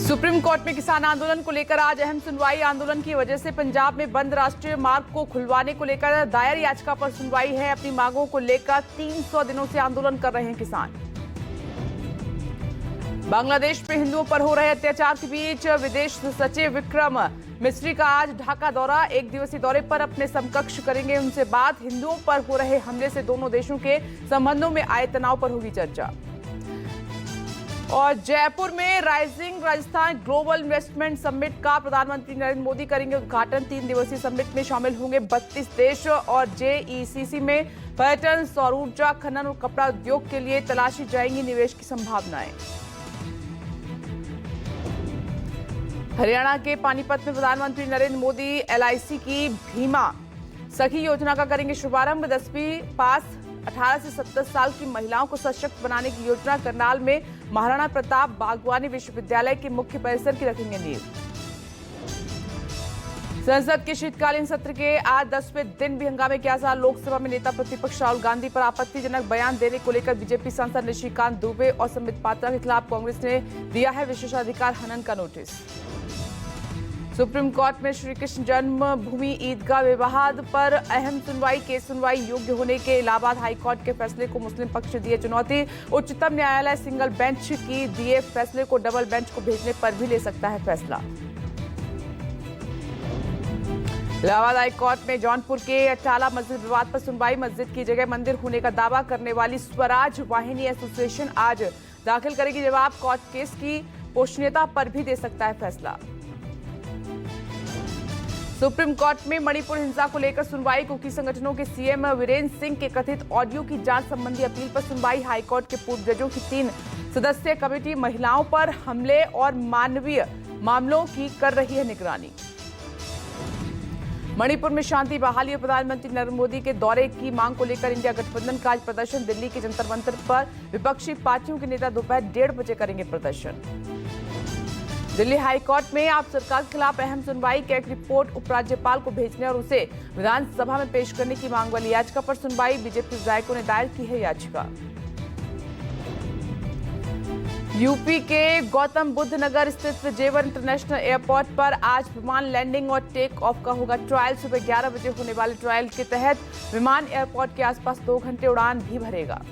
Supreme court में किसान आंदोलन को लेकर आज अहम सुनवाई। आंदोलन की वजह से पंजाब में बंद राष्ट्रीय मार्ग को खुलवाने को लेकर दायर याचिका पर सुनवाई है। अपनी मांगों को लेकर 300 दिनों से आंदोलन कर रहे हैं किसान। बांग्लादेश में हिंदुओं पर हो रहे अत्याचार के बीच विदेश सचिव विक्रम मिस्री का आज ढाका दौरा। एक दिवसीय दौरे पर अपने समकक्ष करेंगे उनसे बात। हिंदुओं पर हो रहे हमले से दोनों देशों के संबंधों में आए तनाव पर होगी चर्चा। और जयपुर में rising Rajasthan global investment summit का प्रधानमंत्री नरेंद्र मोदी करेंगे उद्घाटन। 3 दिवसीय समिट में शामिल होंगे 32 देश और जेईसीसी में पर्यटन, सौर ऊर्जा, खनन और कपड़ा उद्योग के लिए तलाशी जाएंगी निवेश की संभावनाएं। हरियाणा के पानीपत में प्रधानमंत्री नरेंद्र मोदी एलआईसी की भीमा सखी योजना का करेंगे शुभारंभ। 10वीं पास 18 से 70 साल की महिलाओं को सशक्त बनाने की योजना। करनाल में महाराणा प्रताप बागवानी विश्वविद्यालय के मुख्य परिसर की रखेंगे नींव। संसद के शीतकालीन सत्र के आज 10वें दिन भी हंगामे के आसार। लोकसभा में नेता प्रतिपक्ष राहुल गांधी पर आपत्तिजनक बयान देने को लेकर बीजेपी सांसद निशिकांत दुबे और संबित पात्रा के खिलाफ कांग्रेस ने दिया है विशेषाधिकार हनन का नोटिस। सुप्रीम कोर्ट में श्री कृष्ण जन्मभूमि ईदगाह विवाद पर अहम सुनवाई। केस सुनवाई योग्य होने के इलाहाबाद हाईकोर्ट के फैसले को मुस्लिम पक्ष दिए चुनौती। उच्चतम न्यायालय सिंगल बेंच की दिए फैसले को डबल बेंच को भेजने पर भी ले सकता है फैसला। इलाहाबाद हाईकोर्ट में जौनपुर के अटाला मस्जिद विवाद पर सुनवाई। मस्जिद की जगह मंदिर होने का दावा करने वाली स्वराज वाहिनी एसोसिएशन आज दाखिल करेगी जवाब। कोर्ट केस की पोषणीयता पर भी दे सकता है फैसला। सुप्रीम कोर्ट में मणिपुर हिंसा को लेकर सुनवाई। कुकी संगठनों के सीएम वीरेंद्र सिंह के कथित ऑडियो की जांच संबंधी अपील पर सुनवाई। हाईकोर्ट के पूर्व जजों की 3 सदस्यीय कमेटी महिलाओं पर हमले और मानवीय मामलों की कर रही है निगरानी। मणिपुर में शांति बहाली और प्रधानमंत्री नरेंद्र मोदी के दौरे की मांग को लेकर इंडिया गठबंधन का आज प्रदर्शन। दिल्ली के जंतर मंतर पर विपक्षी पार्टियों के नेता दोपहर 1:30 बजे करेंगे प्रदर्शन। दिल्ली हाईकोर्ट में आप सरकार के खिलाफ अहम सुनवाई। कैग रिपोर्ट उपराज्यपाल को भेजने और उसे विधानसभा में पेश करने की मांग वाली याचिका पर सुनवाई। बीजेपी विधायकों ने दायर की है याचिका। यूपी के गौतम बुद्ध नगर स्थित जेवर इंटरनेशनल एयरपोर्ट पर आज विमान लैंडिंग और टेक ऑफ का होगा ट्रायल। सुबह 11 बजे होने वाले ट्रायल के तहत विमान एयरपोर्ट के आसपास 2 घंटे उड़ान भी भरेगा।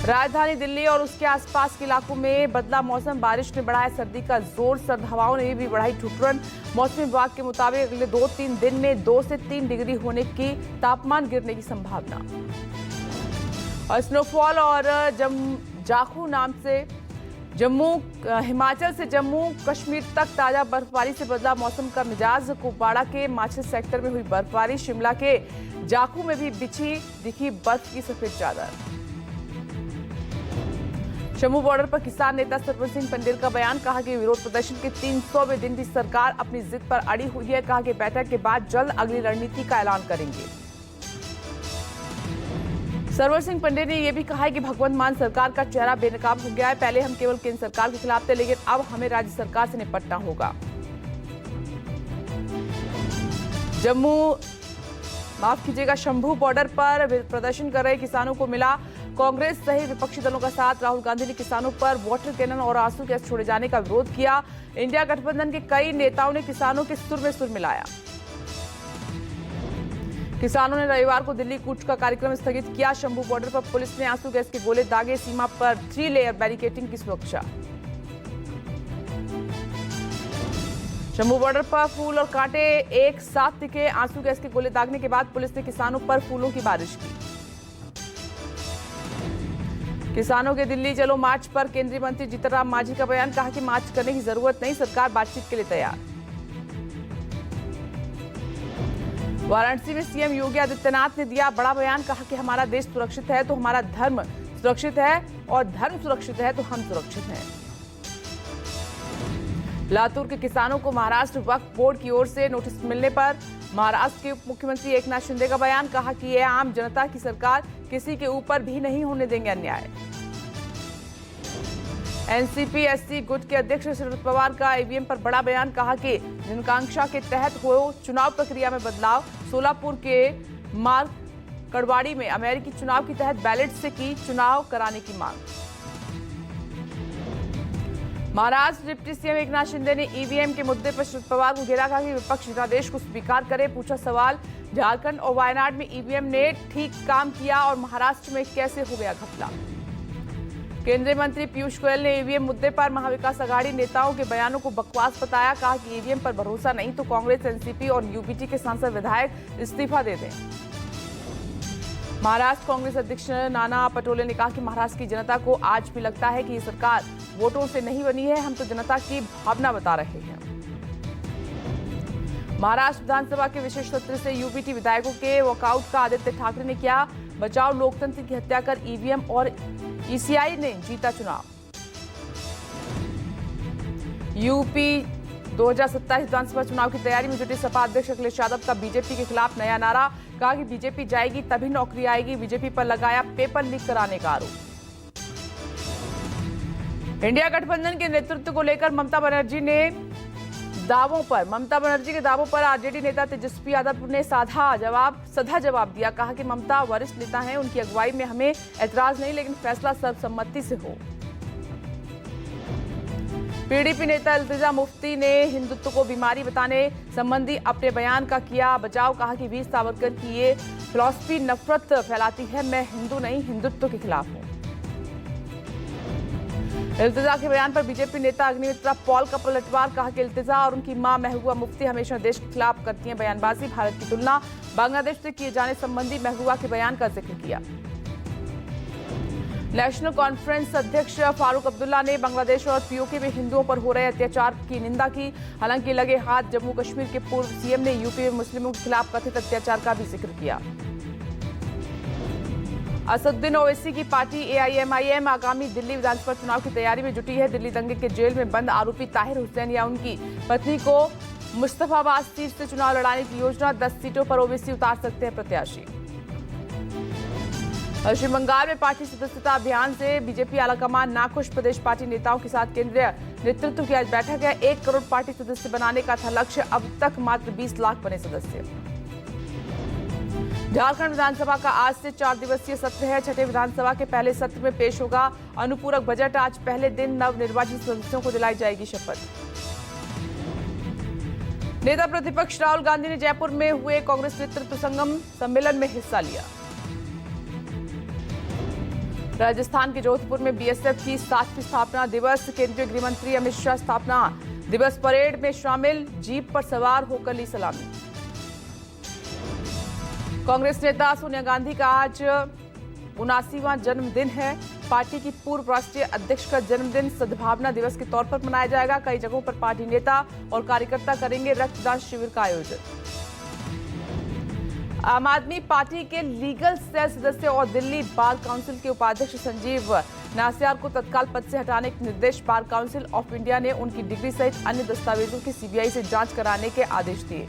राजधानी दिल्ली और उसके आसपास के इलाकों में बदला मौसम। बारिश ने बढ़ाया सर्दी का जोर। सर्द हवाओं ने भी बढ़ाई ठिठुरन। मौसमी विभाग के मुताबिक अगले 2-3 दिन में 2 से 3 डिग्री होने की तापमान गिरने की संभावना। और स्नोफॉल और जाखू नाम से हिमाचल से जम्मू कश्मीर तक ताजा बर्फबारी से बदला मौसम का मिजाज। कुपवाड़ा के माछिल सेक्टर में हुई बर्फबारी। शिमला के जाखू में भी बिछी दिखी बर्फ की सफेद चादर। जम्मू बॉर्डर पर किसान नेता सरवर सिंह पंडेर का बयान। कहा कि विरोध प्रदर्शन के 300वें दिन भी सरकार अपनी जिद पर अड़ी हुई है। कहा कि बैठक के बाद जल्द अगली रणनीति का ऐलान करेंगे। सरवर सिंह पंडेर ने यह भी कहा है कि भगवंत मान सरकार का चेहरा बेनकाब हो गया है। पहले हम केवल केंद्र सरकार के खिलाफ थे, लेकिन अब हमें राज्य सरकार से निपटना होगा। शंभू बॉर्डर पर प्रदर्शन कर रहे किसानों को मिला कांग्रेस सहित विपक्षी दलों का साथ। राहुल गांधी ने किसानों पर वाटर कैनन और आंसू गैस छोड़े जाने का विरोध किया। इंडिया गठबंधन के कई नेताओं ने किसानों के सुर में सुर मिलाया। किसानों ने रविवार को दिल्ली कूच का कार्यक्रम स्थगित किया। शंभू बॉर्डर पर पुलिस ने आंसू गैस के गोले दागे। सीमा पर 3 लेयर बैरिकेडिंग की सुरक्षा। शंभू बॉर्डर पर फूल और कांटे एक साथ दिखे। आंसू गैस के गोले दागने के बाद पुलिस ने किसानों पर फूलों की बारिश की। किसानों के दिल्ली चलो मार्च पर केंद्रीय मंत्री जीतन राम मांझी का बयान। कहा कि मार्च करने की जरूरत नहीं, सरकार बातचीत के लिए तैयार। वाराणसी में सीएम योगी आदित्यनाथ ने दिया बड़ा बयान। कहा कि हमारा देश सुरक्षित है तो हमारा धर्म सुरक्षित है और धर्म सुरक्षित है तो हम सुरक्षित हैं। लातूर के किसानों को महाराष्ट्र वक्फ बोर्ड की ओर से नोटिस मिलने पर महाराष्ट्र के उप मुख्यमंत्री एकनाथ शिंदे का बयान। कहा कि यह आम जनता की सरकार, किसी के ऊपर भी नहीं होने देंगे अन्याय। एनसीपी एससी गुट के अध्यक्ष शरद पवार का ईवीएम पर बड़ा बयान। कहा कि जनकांक्षा के तहत हो चुनाव प्रक्रिया में बदलाव। सोलापुर के मार्ग कड़वाड़ी में अमेरिकी चुनाव के तहत बैलेट से की चुनाव कराने की मांग। महाराष्ट्र डिप्टी सीएम एकनाथ शिंदे ने ईवीएम के मुद्दे पर शरद पवार को घेरा। कहा कि विपक्ष जनादेश को स्वीकार करे। पूछा सवाल, झारखंड और वायनाड में ईवीएम ने ठीक काम किया और महाराष्ट्र में कैसे हो गया घपला। केंद्रीय मंत्री पीयूष गोयल ने ईवीएम मुद्दे पर महाविकास अघाड़ी नेताओं के बयानों को बकवास बताया। कहा कि ईवीएम पर भरोसा नहीं तो कांग्रेस, एनसीपी और यूपीटी के सांसद विधायक इस्तीफा दे दें। महाराष्ट्र कांग्रेस अध्यक्ष नाना पटोले ने कहा कि महाराष्ट्र की जनता को आज भी लगता है कि ये सरकार वोटों से नहीं बनी है, हम तो जनता की भावना बता रहे हैं। महाराष्ट्र विधानसभा के विशेष सत्र से यूपीटी विधायकों के वॉकआउट का आदित्य ठाकरे ने किया बचाव। लोकतंत्र की हत्या कर ईवीएम और ईसीआई ने जीता चुनाव। यूपी 2027 विधानसभा चुनाव की तैयारी में जुटे सपा अध्यक्ष अखिलेश यादव का बीजेपी के खिलाफ नया नारा। कहा कि बीजेपी जाएगी तभी नौकरी आएगी। बीजेपी पर लगाया पेपर लीक कराने का आरोप। इंडिया गठबंधन के नेतृत्व को लेकर ममता बनर्जी के दावों पर आरजेडी नेता तेजस्वी यादव ने सधा जवाब दिया। कहा कि ममता वरिष्ठ नेता हैं, उनकी अगुवाई में हमें ऐतराज नहीं, लेकिन फैसला सर्वसम्मति से हो। पीडीपी नेता इल्तिजा मुफ्ती ने हिंदुत्व को बीमारी बताने संबंधी अपने बयान का किया बचाव। कहा कि वीर सावरकर की ये फिलॉसफी नफरत फैलाती है। मैं हिंदू नहीं, हिंदुत्व के खिलाफ हूं। इल्तिजा के बयान पर बीजेपी नेता अग्निमित्रा पॉल का पलटवार। कहा कि इल्तिजा और उनकी मां महबूबा मुफ्ती हमेशा देश के खिलाफ करती हैं बयानबाजी। भारत की तुलना बांग्लादेश से किए जाने संबंधी महबूबा के बयान का जिक्र किया। नेशनल कॉन्फ्रेंस अध्यक्ष फारूक अब्दुल्ला ने बांग्लादेश और पीओके में हिंदुओं पर हो रहे अत्याचार की निंदा की। हालांकि लगे हाथ जम्मू कश्मीर के पूर्व सीएम ने यूपी में मुस्लिमों के खिलाफ कथित अत्याचार का भी जिक्र किया। असदुद्दीन ओवैसी की पार्टी एआईएमआईएम आगामी दिल्ली विधानसभा चुनाव की तैयारी में जुटी है। दिल्ली दंगे के जेल में बंद आरोपी ताहिर हुसैन या उनकी पत्नी को मुस्तफाबाद सीट से चुनाव लड़ाने की योजना। 10 सीटों पर ओवैसी उतार सकते हैं प्रत्याशी। पश्चिम बंगाल में पार्टी सदस्यता अभियान से बीजेपी आलाकमान नाखुश। प्रदेश पार्टी नेताओं के साथ केंद्रीय नेतृत्व की आज बैठक है। 1 करोड़ पार्टी सदस्य बनाने का था लक्ष्य, अब तक मात्र 20 लाख बने सदस्य। झारखंड विधानसभा का आज से 4 दिवसीय सत्र है। छठे विधानसभा के पहले सत्र में पेश होगा अनुपूरक बजट। आज पहले दिन नवनिर्वाचित सदस्यों को दिलाई जाएगी शपथ। नेता प्रतिपक्ष राहुल गांधी ने जयपुर में हुए कांग्रेस नेतृत्व संगम सम्मेलन में हिस्सा लिया। राजस्थान के जोधपुर में बीएसएफ की 7वीं स्थापना दिवस। केंद्रीय गृह मंत्री अमित शाह स्थापना दिवस परेड में शामिल। जीप पर सवार होकर ली सलामी। कांग्रेस नेता सोनिया गांधी का आज 79वां जन्मदिन है। पार्टी की पूर्व राष्ट्रीय अध्यक्ष का जन्मदिन सद्भावना दिवस के तौर पर मनाया जाएगा। कई जगहों पर पार्टी नेता और कार्यकर्ता करेंगे रक्तदान शिविर का आयोजन। आम आदमी पार्टी के लीगल सेल सदस्य और दिल्ली बार काउंसिल के उपाध्यक्ष संजीव नासियार को तत्काल पद से हटाने के निर्देश बार काउंसिल ऑफ इंडिया ने उनकी डिग्री सहित अन्य दस्तावेजों की सीबीआई से जांच कराने के आदेश दिए।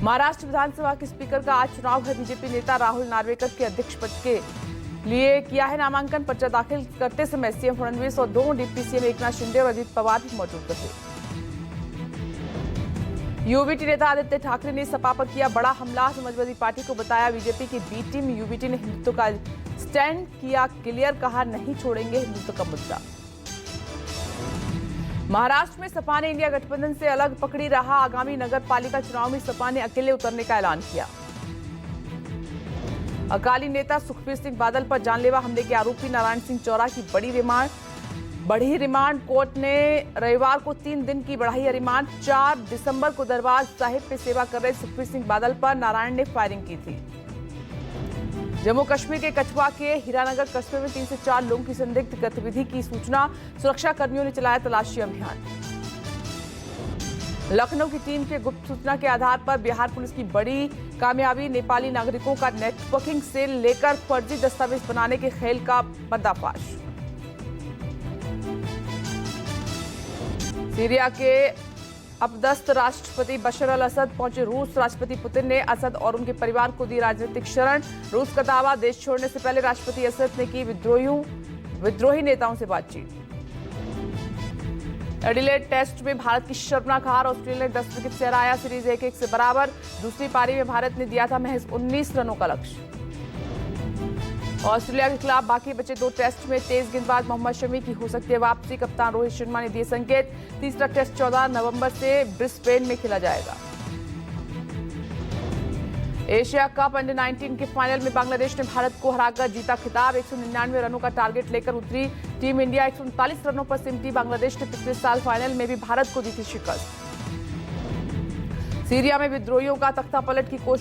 महाराष्ट्र विधानसभा के स्पीकर का आज चुनाव है। बीजेपी नेता राहुल नार्वेकर के अध्यक्ष पद के लिए किया है नामांकन। पर्चा दाखिल करते समय सीएम फडणवीस और 2 डिप्टी सीएम एकनाथ शिंदे और अजित पवार भी मौजूद थे। यूबीटी नेता आदित्य ठाकरे ने सपा पर किया बड़ा हमला। समाजवादी पार्टी को बताया बीजेपी की बी टीम। यूबीटी ने हिंदुत्व का स्टैंड किया क्लियर। कहा नहीं छोड़ेंगे हिंदुत्व का मुद्दा। महाराष्ट्र में सपा ने इंडिया गठबंधन से अलग पकड़ी रहा। आगामी नगर पालिका चुनाव में सपा ने अकेले उतरने का ऐलान किया। अकाली नेता सुखबीर सिंह बादल पर जानलेवा हमले के आरोपी नारायण सिंह चौरा की बढ़ी रिमांड। कोर्ट ने रविवार को 3 दिन की बढ़ाई रिमांड। 4 दिसंबर को दरबार साहिब पे सेवा कर रहे सुखबीर सिंह बादल पर नारायण ने फायरिंग की थी। जम्मू कश्मीर के कठुआ के हीरानगर कस्बे में 3 से 4 लोगों की संदिग्ध गतिविधि की सूचना। सुरक्षा कर्मियों ने चलाया तलाशी अभियान। लखनऊ की टीम के गुप्त सूचना के आधार पर बिहार पुलिस की बड़ी कामयाबी। नेपाली नागरिकों का नेटवर्किंग से लेकर फर्जी दस्तावेज बनाने के खेल का पर्दाफाश। सीरिया के अपदस्थ राष्ट्रपति बशर अल असद पहुंचे रूस। राष्ट्रपति पुतिन ने असद और उनके परिवार को दी राजनीतिक शरण। रूस का दावा, देश छोड़ने से पहले राष्ट्रपति असद ने की विद्रोही नेताओं से बातचीत। एडिलेड टेस्ट में भारत की शर्मनाक हार। ऑस्ट्रेलिया ने 10 विकेट से हराया। सीरीज 1-1 से बराबर। दूसरी पारी में भारत ने दिया था महज 19 रनों का लक्ष्य। ऑस्ट्रेलिया के खिलाफ बाकी बचे 2 टेस्ट में तेज गेंदबाज मोहम्मद शमी की हो सकती है वापसी। कप्तान रोहित शर्मा ने दिए संकेत। तीसरा टेस्ट 14 नवंबर से ब्रिस्बेन में खेला जाएगा। एशिया कप अंडर 19 के फाइनल में बांग्लादेश ने भारत को हराकर जीता खिताब। 199 रनों का टारगेट लेकर उतरी टीम इंडिया 139 रनों पर सिमटी। बांग्लादेश ने पिछले साल फाइनल में भी भारत को दी थी शिकस्त। सीरिया में विद्रोहियों का तख्ता पलट की कोशिश।